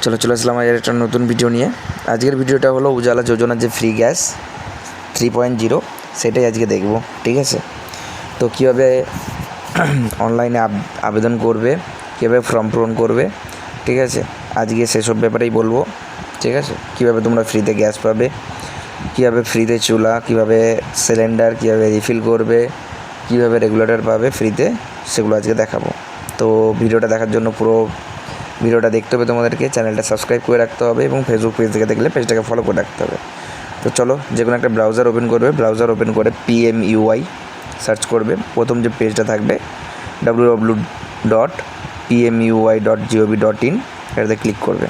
চলে আসলাম আজকের একটা নতুন ভিডিও নিয়ে। আজকের ভিডিওটা হলো উজালা যোজনার যে ফ্রি গ্যাস 3.0 সেটাই আজকে দেখব, ঠিক আছে। তো কীভাবে অনলাইনে আবেদন করবে, কীভাবে ফর্ম পূরণ করবে, ঠিক আছে, আজকে সেসব ব্যাপারেই বলবো, ঠিক আছে। কীভাবে তোমরা ফ্রিতে গ্যাস পাবে, কীভাবে ফ্রিতে চুলা, কীভাবে সিলিন্ডার, কীভাবে রিফিল করবে, কীভাবে রেগুলেটর পাবে ফ্রিতে, সেগুলো আজকে দেখাবো। তো ভিডিওটা দেখার জন্য পুরো ভিডিওটা দেখতে হবে তোমাদেরকে, চ্যানেলটা সাবস্ক্রাইব করে রাখতে হবে এবং ফেসবুক পেজ থেকে দেখলে পেজটাকে ফলো করে রাখতে হবে। তো চলো, যে কোনো একটা ব্রাউজার ওপেন করবে, ব্রাউজার ওপেন করে PMUI সার্চ করবে। প্রথম যে পেজটা থাকবে www.pmui.gov.in, এটাতে ক্লিক করবে।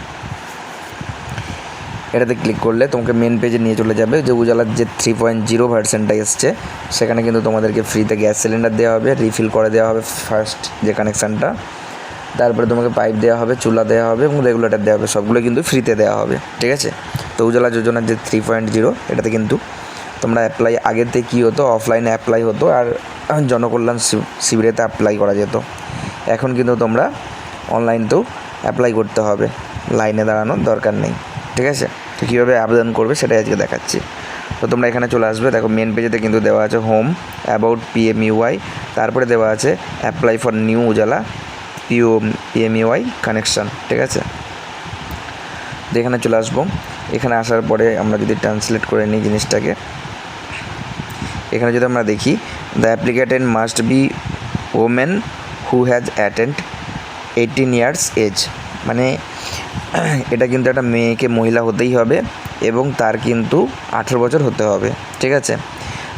এটাতে ক্লিক করলে তোমাকে মেন পেজে নিয়ে চলে যাবে। যে উজালার যে 3.0 ভার্সনটা এসছে, সেখানে কিন্তু তোমাদেরকে ফ্রিতে গ্যাস সিলিন্ডার দেওয়া হবে, রিফিল করে দেওয়া হবে ফার্স্ট যে কানেকশানটা, তারপরে তোমাকে পাইপ দেওয়া হবে, চুলা দেওয়া হবে এবং রেগুলেটর দেওয়া হবে, সবগুলো কিন্তু ফ্রিতে দেওয়া হবে, ঠিক আছে। তো উজালা যোজনার যে 3.0 এটাতে কিন্তু তোমরা অ্যাপ্লাই, আগেতে কী হতো, অফলাইনে অ্যাপ্লাই হতো আর জনকল্যাণ শিবিরেতে অ্যাপ্লাই করা যেত। এখন কিন্তু তোমরা অনলাইনতেও অ্যাপ্লাই করতে হবে, লাইনে দাঁড়ানোর দরকার নেই, ঠিক আছে। তো কীভাবে আবেদন করবে সেটাই আজকে দেখাচ্ছি। তো তোমরা এখানে চলে আসবে, দেখো মেন পেজেতে কিন্তু দেওয়া আছে হোম, অ্যাবাউট PMUI, তারপরে দেওয়া আছে apply for new Ujjwala PMUI connection, ঠিক আছে। তো এখানে চলে আসবো। এখানে আসার পরে আমরা যদি ট্রান্সলেট করে নিই জিনিসটাকে, এখানে যদি আমরা দেখি, the applicant must be women who has attend 18 years age, মানে এটা কিন্তু একটা মেয়েকে মহিলা হতেই হবে এবং তার কিন্তু 18 বছর হতে হবে, ঠিক আছে।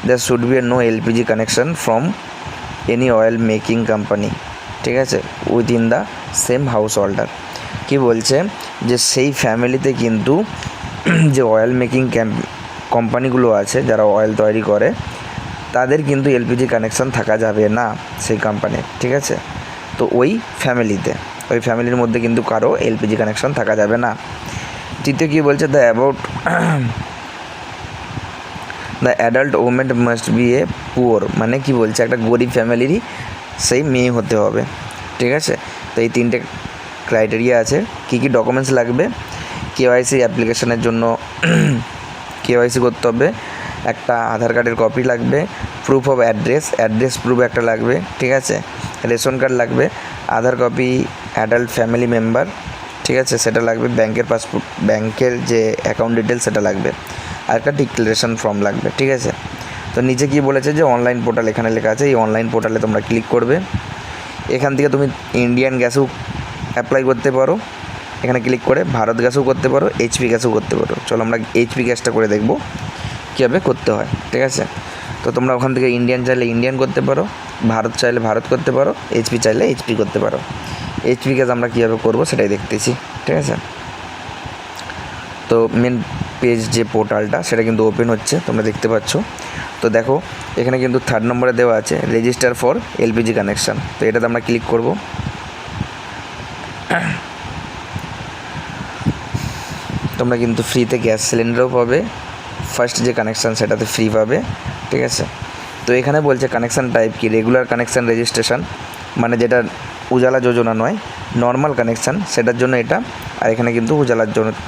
There should be no LPG connection from any oil making company, ঠিক আছে, within the same house holder. কী বলছে যে সেই ফ্যামিলিতে কিন্তু যে অয়েল মেকিং কোম্পানিগুলো আছে, যারা অয়েল তৈরি করে, তাদের কিন্তু LPG কানেকশান থাকা যাবে না সেই কোম্পানির, ঠিক আছে। তো ওই ফ্যামিলির মধ্যে কিন্তু কারো LPG কানেকশান থাকা যাবে না। তৃতীয় কী বলছে, the adult women must B a poor, মানে কি বলছে, একটা গরিব ফ্যামিলিরই সেই মেয়ে হতে হবে, ঠিক আছে। তো এই তিনটে ক্রাইটেরিয়া আছে। কী কী ডকুমেন্টস লাগবে, KYC অ্যাপ্লিকেশনের জন্য KYC করতে হবে, একটা আধার কার্ডের কপি লাগবে, প্রুফ অফ অ্যাড্রেস প্রুফ একটা লাগবে, ঠিক আছে, রেশন কার্ড লাগবে, আধার কপি, অ্যাডাল্ট ফ্যামিলি মেম্বার, ঠিক আছে, সেটা লাগবে, ব্যাংকের পাসবুক, ব্যাংকের যে অ্যাকাউন্ট ডিটেলস সেটা লাগবে, আর একটা ডিক্লারেশন ফর্ম লাগবে, ঠিক আছে। তো নিচে কি বলেছে যে অনলাইন পোর্টাল, এখানে লেখা আছে, এই অনলাইন পোর্টালে তোমরা ক্লিক করবে। এখান থেকে তুমি ইন্ডিয়ান গ্যাসও অ্যাপ্লাই করতে পারো, এখানে ক্লিক করে ভারত গ্যাসও করতে পারো, HP গ্যাসও করতে পারো। চলো আমরা HP গ্যাসটা করে দেখবো কীভাবে করতে হয়, ঠিক আছে। তো তোমরা ওখান থেকে ইন্ডিয়ান চাইলে ইন্ডিয়ান করতে পারো, ভারত চাইলে ভারত করতে পারো, HP চাইলে HP করতে পারো। HP গ্যাস আমরা কীভাবে করবো সেটাই দেখতেছি, ঠিক আছে। তো মেন পেজ যে পোর্টালটা সেটা কিন্তু ওপেন হচ্ছে, তোমরা দেখতে পাচ্ছ। তো দেখো এখানে কিন্তু 3rd নম্বরে দেওয়া আছে রেজিস্টার ফর LPG কানেকশান, তো এটাতে আমরা ক্লিক করব। তোমরা কিন্তু ফ্রিতে গ্যাস সিলিন্ডারও পাবে, ফার্স্ট যে কানেকশান সেটাতে ফ্রি পাবে, ঠিক আছে। তো এখানে বলছে কানেকশান টাইপ কি, রেগুলার কানেকশান রেজিস্ট্রেশন, মানে যেটা উজালা যোজনা নয়, নর্মাল কানেকশান, সেটার জন্য এটা। আর এখানে কিন্তু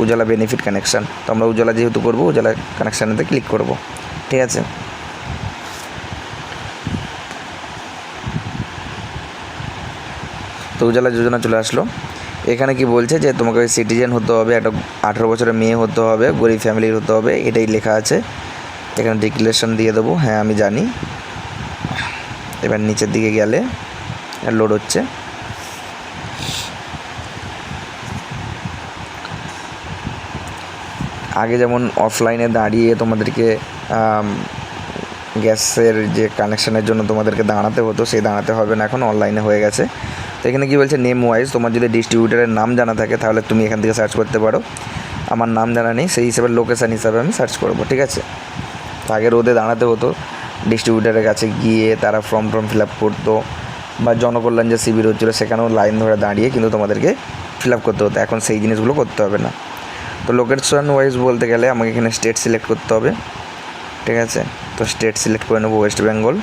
উজালা বেনিফিট কানেকশান, তো আমরা উজালা যেহেতু করবো উজালা কানেকশানেতে ক্লিক করব, ঠিক আছে। তো উজালা যোজনা চলে আসলো। এখানে কি বলছে যে তোমাকে সিটিজেন হতে হবে, একটা 18 বছরের মেয়ে হতে হবে, গরিব ফ্যামিলির হতে হবে, এটাই লেখা আছে। এখানে ডিক্লারেশন দিয়ে দেবো, হ্যাঁ আমি জানি। এবার নিচের দিকে গেলে লোড হচ্ছে। আগে যেমন অফলাইনে দাঁড়িয়ে তোমাদেরকে গ্যাসের যে কানেকশানের জন্য তোমাদেরকে দাঁড়াতে হতো, সেই দাঁড়াতে হবে না, এখন অনলাইনে হয়ে গেছে। তো এখানে কী বলছে, নেম ওয়াইজ, তোমার যদি ডিস্ট্রিবিউটারের নাম জানা থাকে তাহলে তুমি এখান থেকে সার্চ করতে পারো। আমার নাম জানা নেই, সেই হিসাবে লোকেশান হিসাবে আমি সার্চ করব, ঠিক আছে। তো আগে রোদে দাঁড়াতে হতো, ডিস্ট্রিবিউটারের কাছে গিয়ে তারা ফর্ম ফিল আপ করতো, বা জনকল্যাণ যে শিবির হচ্ছিলো সেখানেও লাইন ধরে দাঁড়িয়ে কিন্তু তোমাদেরকে ফিল আপ করতে হতো। এখন সেই জিনিসগুলো করতে হবে না। তো লোকেশন ওয়াইজ বলতে গেলে আমাকে এখানে স্টেট সিলেক্ট করতে হবে, ঠিক আছে। তো স্টেট সিলেক্ট করে নেবো ওয়েস্ট বেঙ্গল।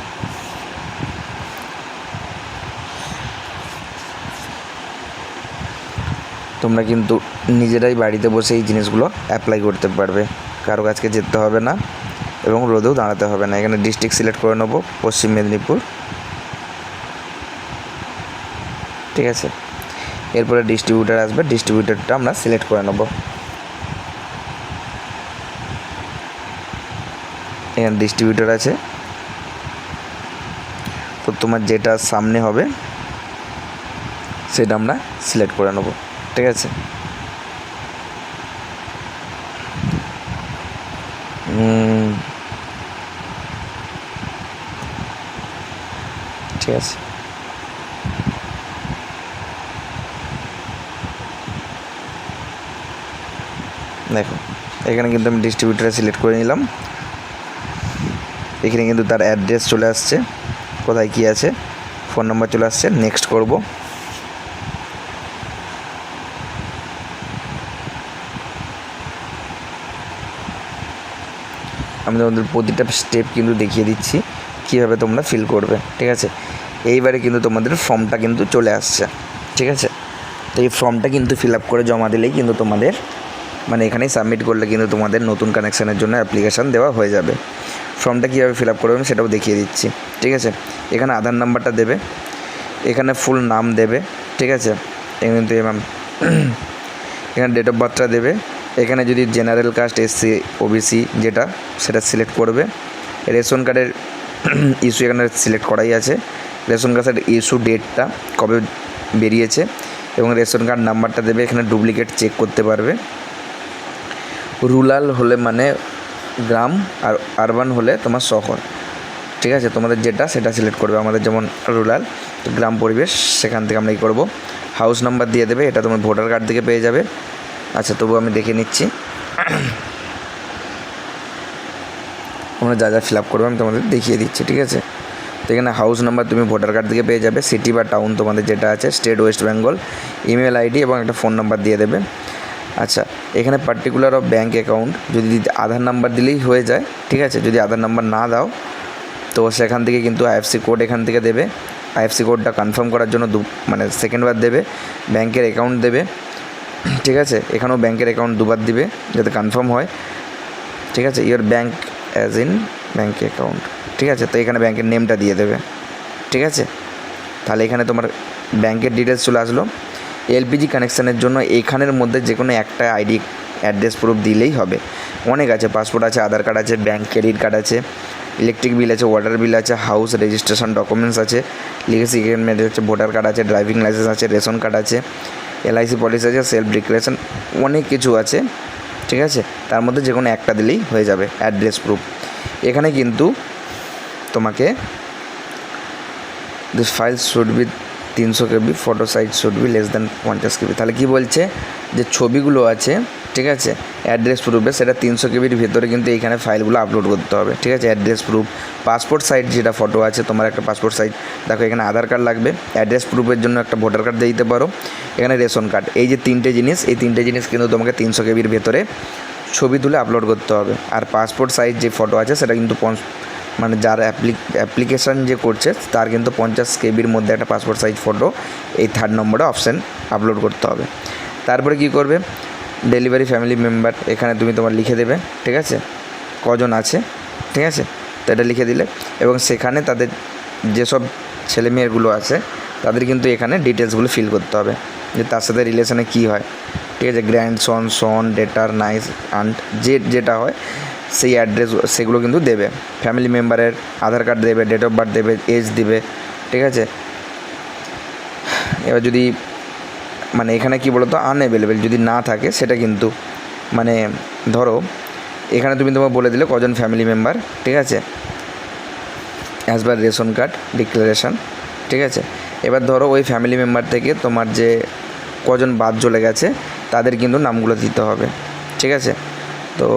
তোমরা কিন্তু নিজেরাই বাড়িতে বসে এই জিনিসগুলো অ্যাপ্লাই করতে পারবে, কারো কাছকে যেতে হবে না এবং রোদেও দাঁড়াতে হবে না। এখানে ডিস্ট্রিক্ট সিলেক্ট করে নেবো পশ্চিম মেদিনীপুর, ঠিক আছে। এরপরে ডিস্ট্রিবিউটার আসবে, ডিস্ট্রিবিউটারটা আমরা সিলেক্ট করে নেব। এখানে ডিস্ট্রিবিউটার আছে, তো তোমার যেটা সামনে হবে সেটা আমরা সিলেক্ট করে নেব, ঠিক আছে। ঠিক আছে, দেখো এখানে কিন্তু আমি ডিস্ট্রিবিউটারে সিলেক্ট করে নিলাম। এখানে কিন্তু তার অ্যাড্রেস চলে আসছে, কোথায় কী আছে, ফোন নাম্বার চলে আসছে। নেক্সট করব। আমি তোমাদের প্রতিটা স্টেপ কিন্তু দেখিয়ে দিচ্ছি কীভাবে তোমরা ফিল করবে, ঠিক আছে। এইবারে কিন্তু তোমাদের ফর্মটা কিন্তু চলে আসছে, ঠিক আছে। তো এই ফর্মটা কিন্তু ফিল আপ করে জমা দিলেই কিন্তু তোমাদের মানে এখানেই সাবমিট করলে কিন্তু তোমাদের নতুন কানেকশানের জন্য অ্যাপ্লিকেশান দেওয়া হয়ে যাবে। ফর্মটা কীভাবে ফিল আপ করবেন সেটাও দেখিয়ে দিচ্ছি, ঠিক আছে। এখানে আধার নাম্বারটা দেবে, এখানে ফুল নাম দেবে, ঠিক আছে। এখানে কিন্তু এখানে ডেট অফ বার্থটা দেবে। এখানে যদি জেনারেল কাস্ট, এসসি, ওবিসি যেটা সেটা সিলেক্ট করবে। রেশন কার্ডের ইস্যু এখানে সিলেক্ট করাই আছে, রেশন কার্ডের ইস্যু ডেটটা কবে বেরিয়েছে এবং রেশন কার্ড নাম্বারটা দেবে। এখানে ডুপ্লিকেট চেক করতে পারবে। রুরাল হলে মানে গ্রাম, আর আরবান হলে তোমার শহর, ঠিক আছে। তোমাদের যেটা সেটা সিলেক্ট করবে। আমাদের যেমন রুরাল, তো গ্রাম পরিবেশ, সেখান থেকে আমরা এই করবো। হাউস নাম্বার দিয়ে দেবে, এটা তোমার ভোটার কার্ড থেকে পেয়ে যাবে। আচ্ছা, তবু আমি দেখে নিচ্ছি তোমরা যা যা ফিল আপ করবে আমি তোমাদের দেখিয়ে দিচ্ছি, ঠিক আছে। তো এখানে হাউস নাম্বার তুমি ভোটার কার্ড থেকে পেয়ে যাবে। সিটি বা টাউন তোমাদের যেটা আছে, state West Bengal, email ID এবং একটা ফোন নাম্বার দিয়ে দেবে। আচ্ছা, এখানে পার্টিকুলার অফ ব্যাঙ্ক অ্যাকাউন্ট যদি আধার নাম্বার দিলেই হয়ে যায়, ঠিক আছে। যদি আধার নাম্বার না দাও তো সেখান থেকে কিন্তু আইএফসি কোড এখান থেকে দেবে। আইএফসি কোডটা কনফার্ম করার জন্য সেকেন্ডবার দেবে। ব্যাঙ্কের অ্যাকাউন্ট দেবে, ঠিক আছে। এখানেও ব্যাঙ্কের অ্যাকাউন্ট দুবার দিবে যাতে কনফার্ম হয়, ঠিক আছে। Your bank as in bank account, ঠিক আছে। তো এখানে ব্যাঙ্কের নেমটা দিয়ে দেবে, ঠিক আছে। তাহলে এখানে তোমার ব্যাঙ্কের ডিটেলস চলে আসলো। এলপিজি কানেকশানের জন্য এখানের মধ্যে যে কোনো একটা আইডি অ্যাড্রেস প্রুফ দিলেই হবে। অনেক আছে, পাসপোর্ট আছে, আধার কার্ড আছে, ব্যাঙ্ক ক্রেডিট কার্ড আছে, ইলেকট্রিক বিল আছে, ওয়াটার বিল আছে, হাউস রেজিস্ট্রেশন ডকুমেন্টস আছে, লিগেসি এগ্রিমেন্ট আছে, ভোটার কার্ড আছে, ড্রাইভিং লাইসেন্স আছে, রেশন কার্ড আছে, এলআইসি পলিসি আছে, সেলফ ডিক্লারেশন, অনেক কিছু আছে, ঠিক আছে। তার মধ্যে যে কোনো একটা দিলেই হয়ে যাবে অ্যাড্রেস প্রুফ। এখানে কিন্তু তোমাকে this file should be 300 KB, photo size should be less than 50 KB। তাহলে কী বলছে যে ছবিগুলো আছে, ঠিক আছে, অ্যাড্রেস প্রুফে সেটা 300 KBর ভেতরে কিন্তু এইখানে ফাইলগুলো আপলোড করতে হবে, ঠিক আছে। অ্যাড্রেস প্রুফ, পাসপোর্ট সাইজ যেটা ফটো আছে তোমার একটা পাসপোর্ট সাইজ, দেখো এখানে আধার কার্ড লাগবে, অ্যাড্রেস প্রুফের জন্য একটা ভোটার কার্ড দিয়ে দিতে পারো, এখানে রেশন কার্ড। এই যে তিনটে জিনিস, এই তিনটে জিনিস কিন্তু তোমাকে 300 KBর ভেতরে ছবি তুলে আপলোড করতে হবে। আর পাসপোর্ট সাইজ যে ফটো আছে সেটা কিন্তু মানে যার অ্যাপ্লিকেশান যে করছে তার কিন্তু 50 KBর মধ্যে একটা পাসপোর্ট সাইজ ফটো এই 3rd নম্বরে অপশান আপলোড করতে হবে। তারপরে কি করবে, ডেলিভারি ফ্যামিলি মেম্বার এখানে তুমি তোমার লিখে দেবে, ঠিক আছে, কজন আছে, ঠিক আছে। তো এটা লিখে দিলে এবং সেখানে তাদের যেসব ছেলেমেয়েগুলো আছে তাদের কিন্তু এখানে ডিটেলসগুলো ফিল করতে হবে, যে তার সাথে রিলেশনে কী হয়, ঠিক আছে। গ্র্যান্ডসন, সন, ডেটার, নাইস, আন্ট, যেটা হয় সেই অ্যাড্রেস সেগুলো কিন্তু দেবে। ফ্যামিলি মেম্বারের আধার কার্ড দেবে, ডেট অফ বার্থ দেবে, এজ দেবে, ঠিক আছে। এবার যদি মানে এখানে কি বলো তো আনঅ্যাভেলেবেল যদি না থাকে সেটা কিন্তু মানে ধরো এখানে তুমি তোমার বলে দিলে কজন ফ্যামিলি মেম্বার, ঠিক আছে, as per ration card declaration, ঠিক আছে। এবার ধরো ওই ফ্যামিলি মেম্বার থেকে তোমার যে কজন বাদ চলে গেছে তাদের কিন্তু নামগুলো দিতে হবে, ঠিক আছে। তো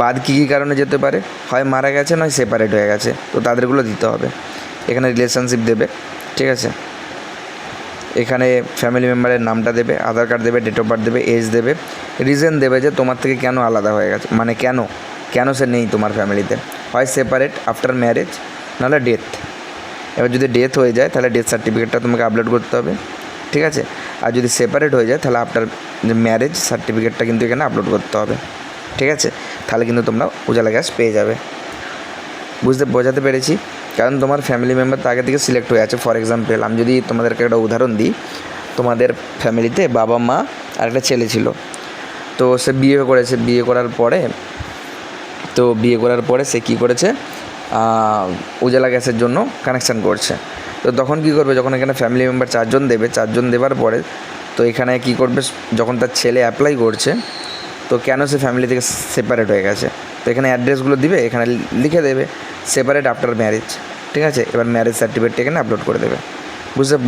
বাদ কী কী কারণে যেতে পারে, হয় মারা গেছে নয় সেপারেট হয়ে গেছে, তো তাদেরগুলো দিতে হবে। এখানে রিলেশনশিপ দেবে, ঠিক আছে। এখানে ফ্যামিলি মেম্বারের নামটা দেবে, আধার কার্ড দেবে, ডেট অফ বার্থ দেবে, এজ দেবে, রিজন দেবে যে তোমার থেকে কেন আলাদা হয়ে গেছে, মানে কেন সে নেই তোমার ফ্যামিলিতে, হয় সেপারেট, আফটার ম্যারেজ, নাহলে ডেথ। এবার যদি ডেথ হয়ে যায় তাহলে ডেথ সার্টিফিকেটটা তোমাকে আপলোড করতে হবে, ঠিক আছে। আর যদি সেপারেট হয়ে যায় তাহলে আপনার ম্যারেজ সার্টিফিকেটটা কিন্তু এখানে আপলোড করতে হবে, ঠিক আছে? তাহলে কিন্তু তোমরা উজালা গ্যাস পেয়ে যাবে। বোঝাতে পেরেছি? কারণ তোমার ফ্যামিলি মেম্বার তো আগে থেকে সিলেক্ট হয়ে আছে। ফর এক্সাম্পল আমি যদি তোমাদেরকে একটা উদাহরণ দিই, তোমাদের ফ্যামিলিতে বাবা মা আর একটা ছেলে ছিল, তো সে বিয়ে করেছে। বিয়ে করার পরে সে কী করেছে, উজালা গ্যাসের জন্য কানেকশান করছে। তো তখন কী করবে, যখন এখানে ফ্যামিলি মেম্বার 4 জন দেবে, 4 জন দেওয়ার পরে তো এখানে কী করবে, যখন তার ছেলে অ্যাপ্লাই করছে তো কেন সে ফ্যামিলি থেকে সেপারেট হয়ে গেছে, তো এখানে অ্যাড্রেসগুলো দিবে, এখানে লিখে দেবে সেপারেট আফটার ম্যারেজ, ঠিক আছে? এবার ম্যারেজ সার্টিফিকেটটা এখানে আপলোড করে দেবে।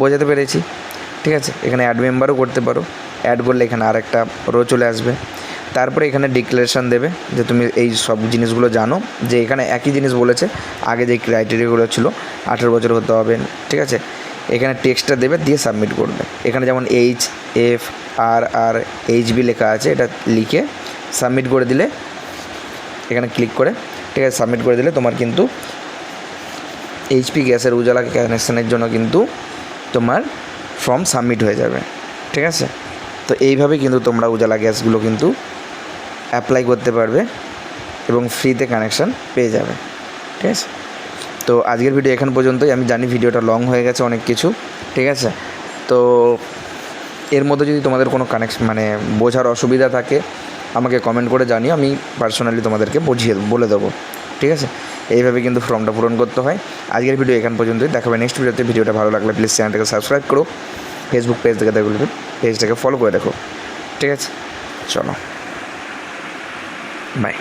বোঝাতে পেরেছি? ঠিক আছে, এখানে অ্যাড মেম্বারও করতে পারো। অ্যাড করলে এখানে আরেকটা রো চলে আসবে। তারপরে এখানে ডিক্লারেশান দেবে যে তুমি এই সব জিনিসগুলো জানো, যে এখানে একই জিনিস বলেছে আগে যে ক্রাইটেরিয়াগুলো ছিল 18 বছর হতে হবে, ঠিক আছে? এখানে টেক্সটটা দেবে, দিয়ে সাবমিট করবে। এখানে যেমন HFRRHB লেখা আছে, এটা লিখে সাবমিট করে দিলে, এখানে ক্লিক করে, ঠিক আছে, সাবমিট করে দিলে তোমার কিন্তু এইচপি গ্যাসের উজালা কানেকশানের জন্য কিন্তু তোমার ফর্ম সাবমিট হয়ে যাবে, ঠিক আছে? তো এইভাবে কিন্তু তোমরা উজালা গ্যাসগুলো কিন্তু অ্যাপ্লাই করতে পারবে এবং ফ্রিতে কানেকশান পেয়ে যাবে, ঠিক আছে? তো আজকের ভিডিও এখান পর্যন্তই। আমি জানি ভিডিওটা লং হয়ে গেছে অনেক কিছু, ঠিক আছে? তো এর মধ্যে যদি তোমাদের কোনো বোঝার অসুবিধা থাকে আমাকে কমেন্ট করে জানিও, আমি পার্সোনালি তোমাদেরকে বলে দেবো, ঠিক আছে? এইভাবে কিন্তু ফর্মটা পূরণ করতে হয়। আজকের ভিডিও এখান পর্যন্তই, দেখাবে নেক্সট ভিডিওতে। ভিডিওটা ভালো লাগলে প্লিজ চ্যানেলটাকে সাবস্ক্রাইব করো, ফেসবুক পেজ থেকে দেখলে পেজটাকে ফলো করে রাখো, ঠিক আছে? চলো, বাই।